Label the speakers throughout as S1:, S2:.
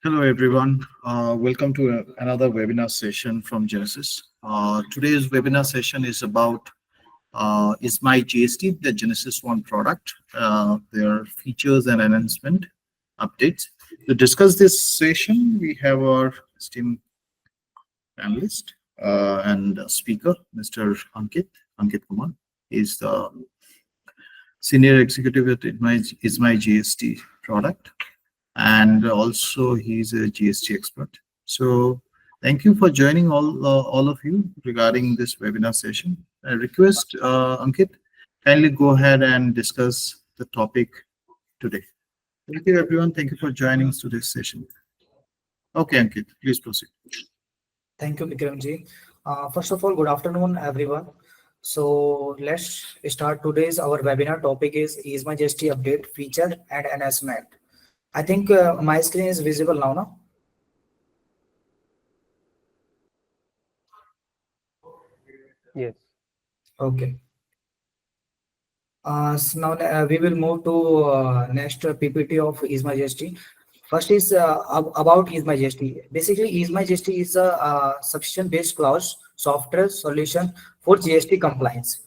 S1: Hello, everyone. Welcome to another webinar session from Ginesys. Today's webinar session is about EaseMyGST, the Genesis One product, their features and enhancement updates. To discuss this session, we have our esteemed panelist and speaker, Mr. Ankit Kumar. He's the senior executive at EaseMyGST product, and also he's a GST expert. So thank you for joining all of you regarding this webinar session. I request Ankit, kindly go ahead and discuss the topic today. Thank you, everyone. Thank you for joining us to this session. Okay, Ankit, please proceed.
S2: Thank you, Vikramji. First of all, good afternoon, everyone. So let's start today's our webinar topic is EaseMyGST update feature and enhancement. I think my screen is visible now, no?
S3: Yes.
S2: Okay. So now we will move to next PPT of EaseMyGST. First is about EaseMyGST. Basically, EaseMyGST is a subscription-based cloud software solution for GST compliance.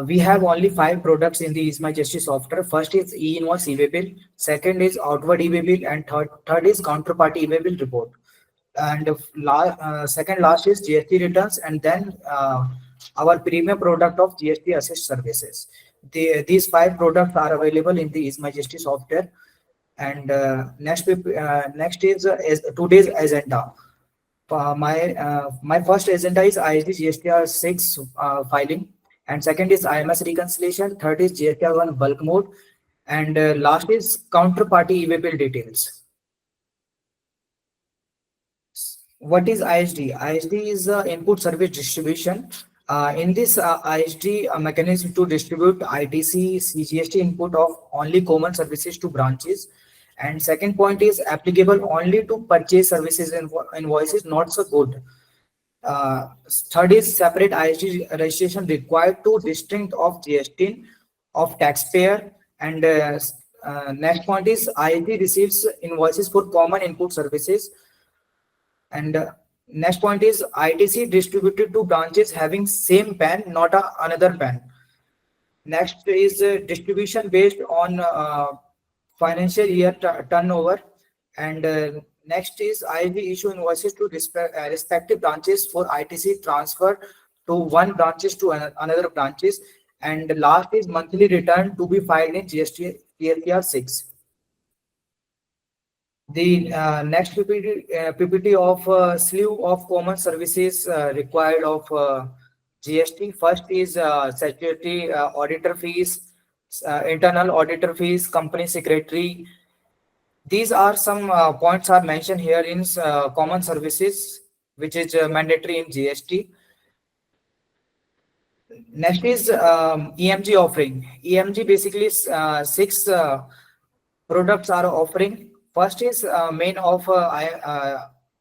S2: We have only 5 products in the EaseMyGST software. First is e-invoice e-way bill, second is outward e-way bill, and third is counterparty e-way bill report. And second last is GST returns, and then our premium product of GST assist services. These 5 products are available in the EaseMyGST software. And next is today's agenda. My first agenda is ISD GSTR-6 filing, and second is IMS reconciliation, third is GSTR-1 bulk mode, and last is counterparty e-way bill details. What is ISD? ISD is input service distribution. In this ISD mechanism to distribute ITC CGST input of only common services to branches. And second point is applicable only to purchase services invoices, not so good. Third is separate ISD registration required to distinct of GST of taxpayer. And next point is ISD receives invoices for common input services. And next point is ITC distributed to branches having same PAN, not another PAN. Next is distribution based on financial year turnover. And next is ISD issue invoices to respective branches for ITC transfer to one branches to another branches. And last is monthly return to be filed in GSTR-6. The next PPT of slew of common services required of GST. First is statutory auditor fees, internal auditor fees, company secretary. These are some points are mentioned here in common services, which is mandatory in GST. Next is EMG offering. EMG basically 6 products are offering. First is main of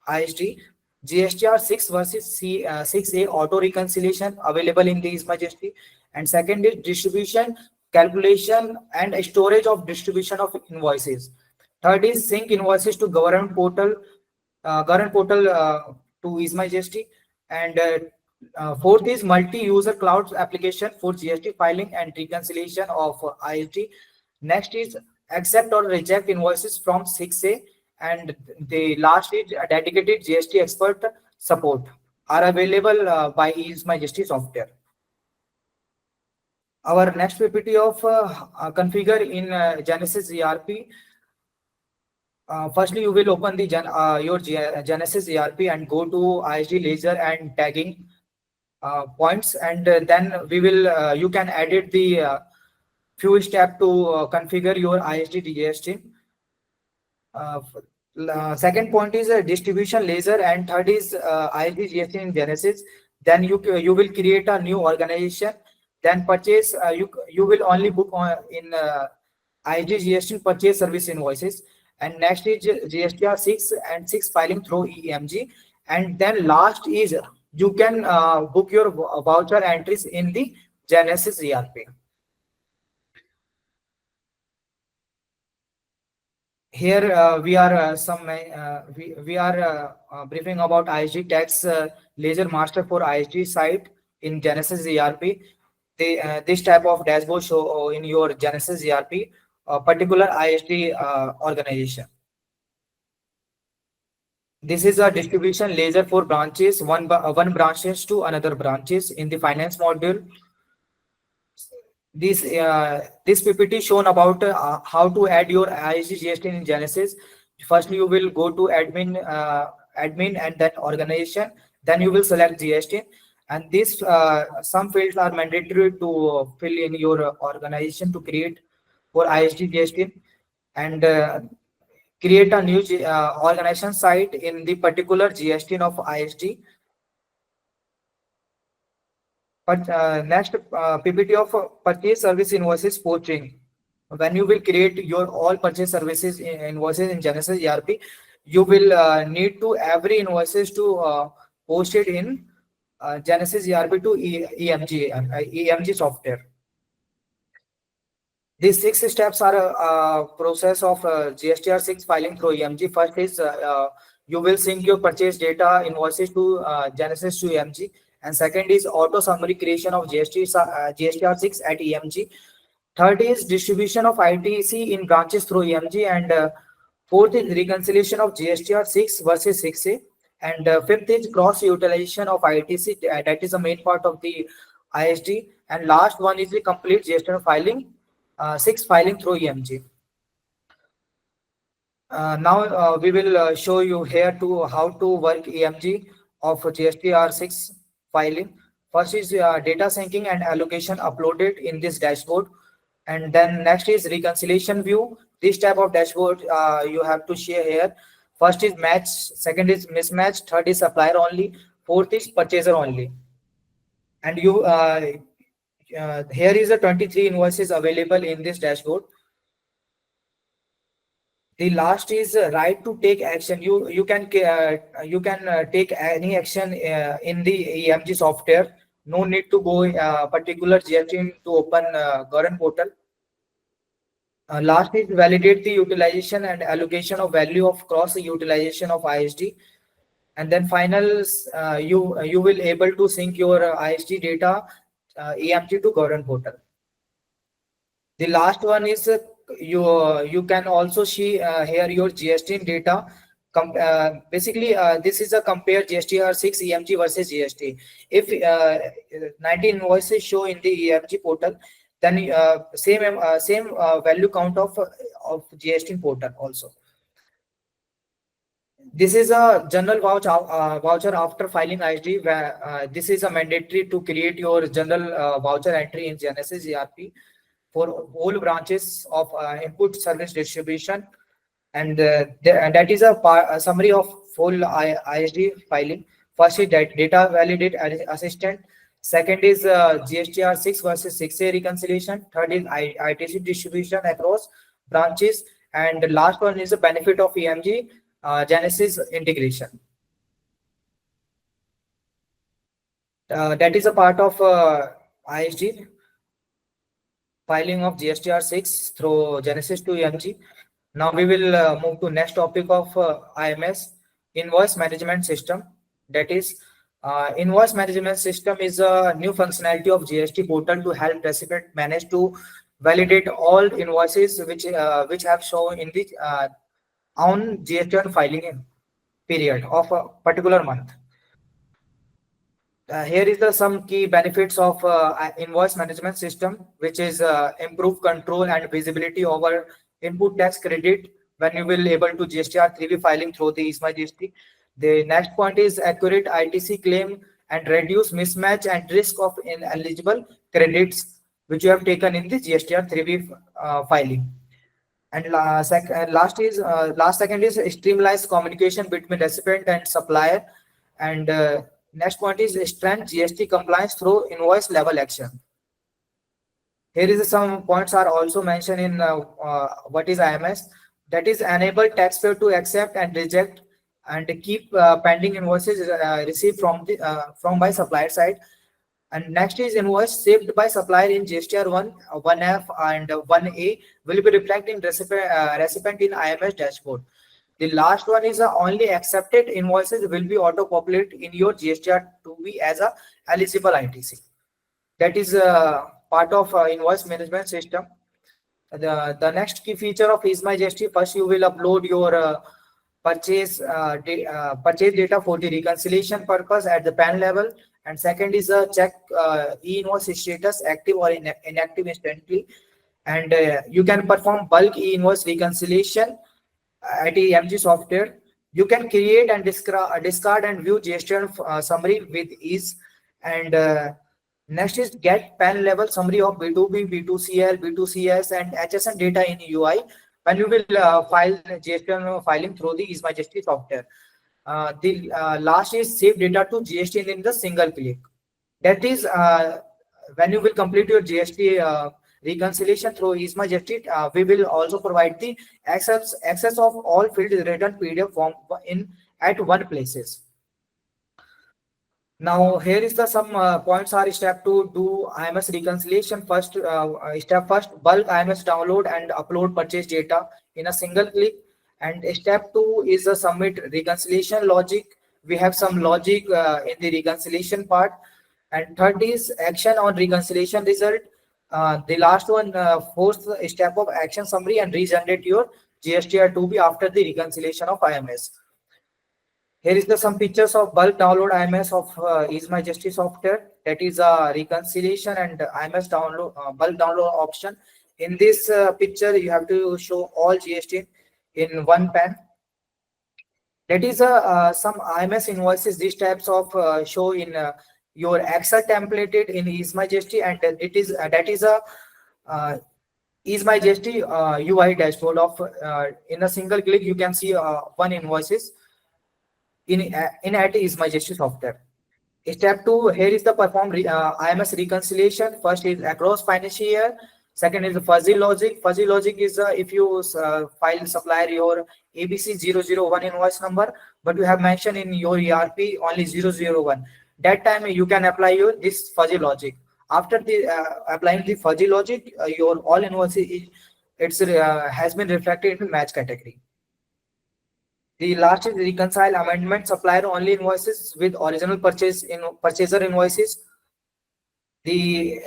S2: ISD, GSTR-6 versus 6A auto reconciliation available in the EaseMyGST. And second is distribution, calculation, and storage of distribution of invoices. Third is sync invoices to government portal to EaseMyGST. And fourth is multi-user cloud application for GST filing and reconciliation of ISD. Next is accept or reject invoices from 6A, and the last is dedicated GST expert support are available by EaseMyGST software. Our next PPT of configure in Ginesys ERP. Firstly, you will open the your Ginesys ERP and go to ISD ledger and tagging points, and then we will you can edit the few steps to configure your ISD GST. Second point is distribution ledger, and third is ISD GST in Ginesys. Then you will create a new organization. Then purchase you will only book in ISD GST purchase service invoices. And next is GSTR-6 and 6 filing through EMG. And then last is you can book your voucher entries in the Ginesys ERP. Here we are briefing about ISD tax ledger master for ISD site in Genesys ERP. This type of dashboard show in your Genesys ERP particular ISD organization. This is a distribution ledger for branches, one branches to another branches in the finance module. This PPT shown about how to add your ISD GST in Genesys. First, you will go to admin and then organization. Then you will select GST, and this some fields are mandatory to fill in your organization to create for ISD GST, and create a new organization site in the particular GST of ISD. But next PPT of purchase service invoices posting. When you will create your all purchase services invoices in Genesys ERP, you will need to every invoices to post it in Genesys ERP to EMG software. These 6 steps are a process of GSTR-6 filing through EMG. First is you will sync your purchase data invoices to Genesys to EMG. And second is auto summary creation of GSTR-6 at EMG. Third is distribution of ITC in branches through EMG. And fourth is reconciliation of GSTR-6 versus 6A. And fifth is cross utilization of ITC. That is the main part of the ISD. And last one is the complete GSTR filing, 6 filing through EMG. Now we will show you here to how to work EMG of GSTR-6 filing. First is data syncing and allocation uploaded in this dashboard, and then next is reconciliation view. This type of dashboard you have to share here. First is match, second is mismatch, third is supplier only, fourth is purchaser only. And you here is the 23 invoices available in this dashboard. The last is right to take action. You can take any action in the EMG software. No need to go particular GST to open government portal. Last is validate the utilization and allocation of value of cross utilization of ISD. And then final, you will able to sync your ISD data EMG to government portal. The last one is you can also see here your GST data. Basically, this is a compare GSTR-6 EMG versus GST. If 19 invoices show in the EMG portal, then same value count of GST portal also. This is a general voucher after filing ISD, where this is a mandatory to create your general voucher entry in Genesys ERP for all branches of input service distribution. And that is a summary of full ISD filing. First is data validate assistant. Second is GSTR-6 versus 6A reconciliation. Third is ITC distribution across branches. And the last one is the benefit of EMG Genesys integration. That is a part of ISD filing of GSTR-6 through Genesys to EMG. Now we will move to next topic of IMS, invoice management system. That is, invoice management system is a new functionality of GST portal to help recipient manage to validate all invoices which have shown in the on GSTR filing period of a particular month. Here is some key benefits of invoice management system, which is improve control and visibility over input tax credit when you will able to GSTR-3B filing through the EaseMyGST. The next point is accurate ITC claim and reduce mismatch and risk of ineligible credits which you have taken in the GSTR-3B filing. And last second is streamlines communication between recipient and supplier. And next point is strength GST compliance through invoice level action. Here is some points are also mentioned in what is IMS. That is enable taxpayer to accept and reject and keep pending invoices received from by supplier side. And next is invoice saved by supplier in GSTR-1, 1F and 1A will be reflected in recipient in IMS dashboard. The last one is only accepted invoices will be auto-populated in your GSTR-2B as a eligible ITC. That is part of invoice management system. The next key feature of EaseMyGST, first you will upload your purchase data for the reconciliation purpose at the PAN level, and second is check e-invoice status active or inactive instantly, and you can perform bulk e-invoice reconciliation at EMG software. You can create and discard and view GSTR summary with ease, and next is get PAN level summary of B2B, B2CL, B2CS, and HSN data in UI when you will file GSTR filing through the EaseMyGST software. The last is save data to GST in the single click. That is when you will complete your GST reconciliation through EaseMyGST, we will also provide the access of all field written PDF form at one places. Now here is the some points are step to do IMS reconciliation. First step bulk IMS download and upload purchase data in a single click, and step 2 is a submit reconciliation logic. We have some logic in the reconciliation part, and third is action on reconciliation result. The last one, fourth step of action summary and regenerate your GSTR-2B after the reconciliation of IMS. Here is some pictures of bulk download IMS of EaseMyGST software. That is a reconciliation and IMS download bulk download option. In this picture, you have to show all GST in one PAN. That is some IMS invoices. These types of show in your Excel templated in EaseMyGST, and it is that is a EaseMyGST UI dashboard of in a single click you can see one invoices in at EaseMyGST software. Step 2, here is the perform IMS reconciliation. First is across financial year. Second is the fuzzy logic. Fuzzy logic is if you file supplier your ABC 001 invoice number, but you have mentioned in your ERP only 001. That time you can apply your this fuzzy logic. After the applying the fuzzy logic, your all invoices has been reflected in match category. The last is reconcile amendment supplier only invoices with original purchaser invoices. The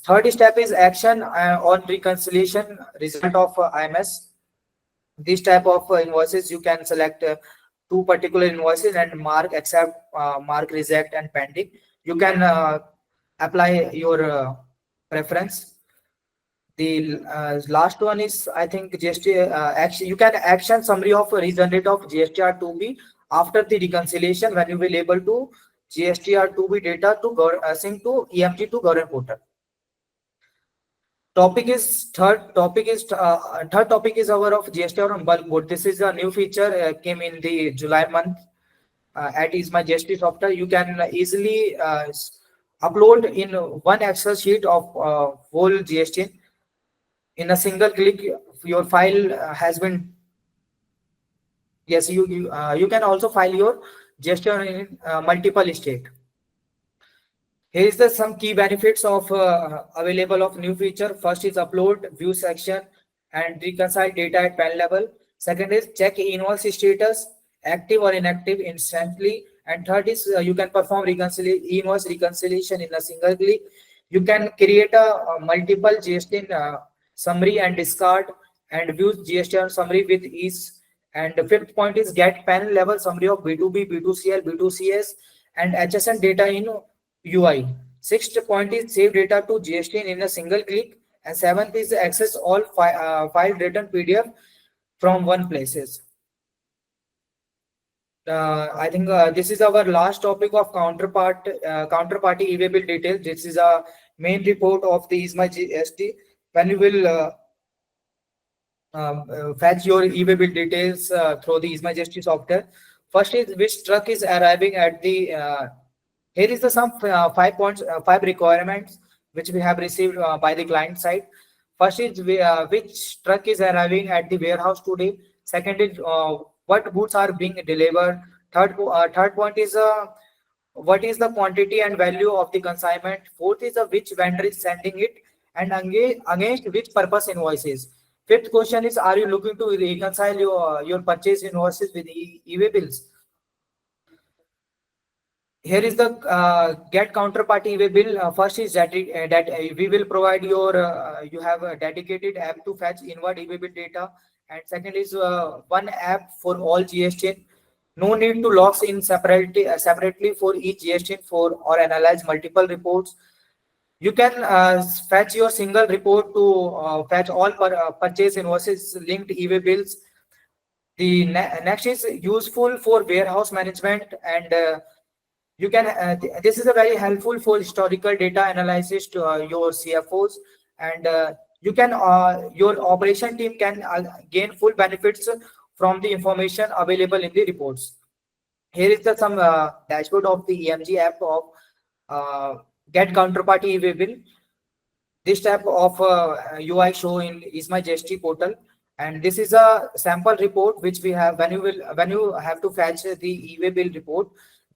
S2: third step is action on reconciliation result of IMS. This type of invoices you can select two particular invoices and mark accept, mark reject, and pending. You can apply your preference. The last one is, I think, GST action. You can action summary of regenerate of GSTR-2B after the reconciliation when you will able to GSTR-2B data to sync to EMG to government portal. Third topic is our of GSTR on bulk board. This is a new feature came in the July month at EaseMyGST software. You can easily upload in one Excel sheet of whole GST. In a single click, your file has been. Yes, you can also file your GST in multiple state. Here is some key benefits of available of new feature. First is upload, view section, and reconcile data at PAN level. Second is check invoice status, active or inactive instantly. And third is you can perform invoice reconciliation in a single click. You can create a multiple GST summary and discard and view GST summary with ease. And the fifth point is get PAN level summary of B2B, B2CL, B2CS, and HSN data in UI. Sixth point is save data to GST in a single click. And seventh is access all file written PDF from one places. I think this is our last topic of counterparty e-way bill details. This is a main report of the EaseMyGST. When you will fetch your e-way bill details through the EaseMyGST software. First is which truck is arriving at the. Here is some 5 requirements which we have received by the client side. First is which truck is arriving at the warehouse today. Second is what goods are being delivered. Third point is what is the quantity and value of the consignment. Fourth is which vendor is sending it and against which purpose invoices. Fifth question is, are you looking to reconcile your purchase invoices with e-way bills? Here is the get counterparty e-way bill. First is that we will provide you have a dedicated app to fetch inward e-way bill data, and second is one app for all GST. No need to log in separately for each GST or analyze multiple reports. You can fetch your single report to fetch all purchase invoices linked e-way bills. The next is useful for warehouse management, and you can this is a very helpful for historical data analysis to your CFOs, and you can your operation team can gain full benefits from the information available in the reports. Here is some dashboard of the EMG app of get counterparty e-way bill. This type of UI show in EaseMyGST portal, and this is a sample report which we have when you have to fetch the e-way bill report.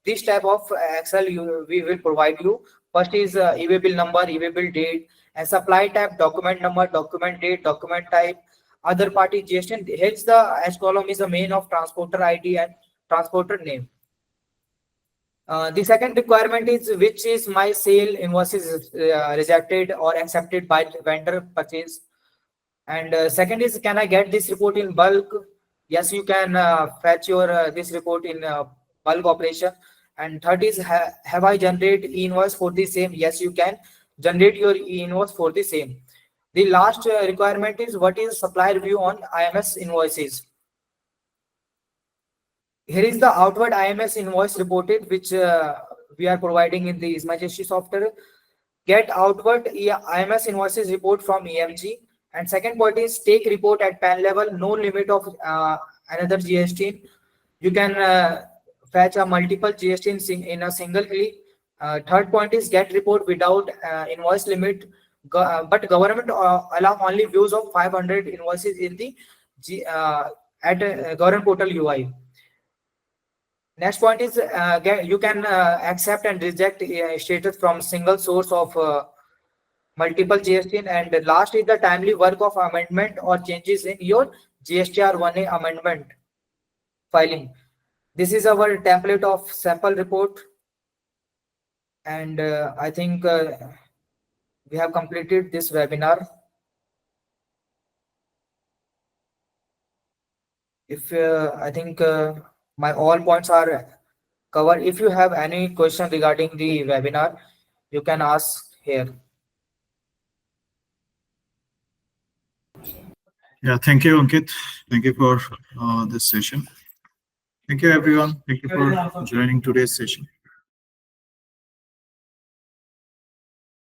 S2: This type of Excel we will provide you. First is e-way bill number, e-way bill date, and supply type, document number, document date, document type, other party GST. Hence the H column is the main of transporter ID and transporter name. The second requirement is which is my sale invoices rejected or accepted by vendor purchase. And second is, can I get this report in bulk? Yes, you can fetch your this report in bulk operation. And third is, have I generate e-invoice for the same? Yes, you can generate your e-invoice for the same. The last requirement is, what is supplier view on IMS invoices? Here is the outward IMS invoice reported, which we are providing in the EaseMyGST software. Get outward IMS invoices report from EMG. And second point is, take report at PAN level, no limit of another GST. You can fetch a multiple GST in a single click. Third point is, get report without invoice limit, but government allow only views of 500 invoices in the government portal UI. Next point is you can accept and reject status from single source of multiple GST. And last is the timely work of amendment or changes in your GSTR-1A amendment filing. This is our template of sample report, and I think we have completed this webinar. If I think my all points are covered. If you have any question regarding the webinar, you can ask here.
S1: Yeah, thank you, Ankit. Thank you for this session. Thank you, everyone. Thank you for joining today's session.